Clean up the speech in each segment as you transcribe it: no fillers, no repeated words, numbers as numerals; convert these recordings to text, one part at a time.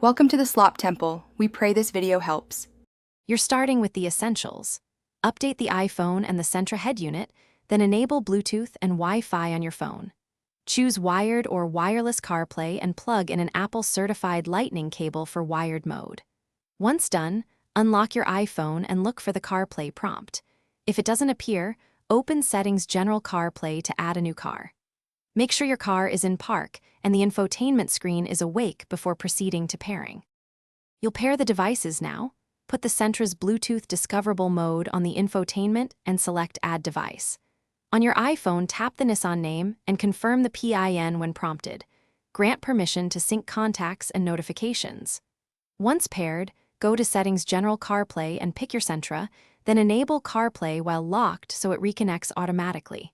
Welcome to the Slop Temple. We pray this video helps. You're starting with the essentials. Update the iPhone and the Sentra head unit, then enable Bluetooth and Wi-Fi on your phone. Choose wired or wireless CarPlay and plug in an Apple certified Lightning cable for wired mode. Once done, unlock your iPhone and look for the CarPlay prompt. If it doesn't appear, open Settings General CarPlay to add a new car. Make sure your car is in park and the infotainment screen is awake before proceeding to pairing. You'll pair the devices now. Put the Sentra's Bluetooth discoverable mode on the infotainment and select Add Device. On your iPhone, tap the Nissan name and confirm the PIN when prompted. Grant permission to sync contacts and notifications. Once paired, go to Settings General CarPlay and pick your Sentra, then enable CarPlay while locked so it reconnects automatically.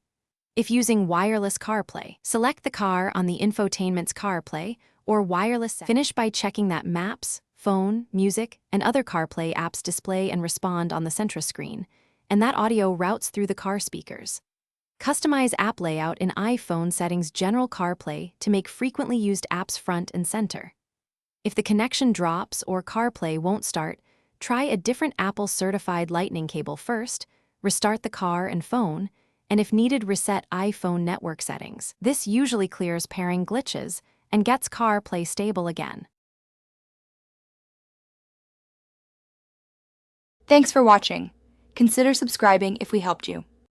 If using wireless CarPlay, select the car on the infotainment's CarPlay or wireless. Finish by checking that Maps, Phone, Music, and other CarPlay apps display and respond on the Sentra screen, and that audio routes through the car speakers. Customize app layout in iPhone Settings General CarPlay to make frequently used apps front and center. If the connection drops or CarPlay won't start, try a different Apple certified Lightning cable first, restart the car and phone, and if needed, reset iPhone network settings. This usually clears pairing glitches and gets CarPlay stable again. Thanks for watching. Consider subscribing if we helped you.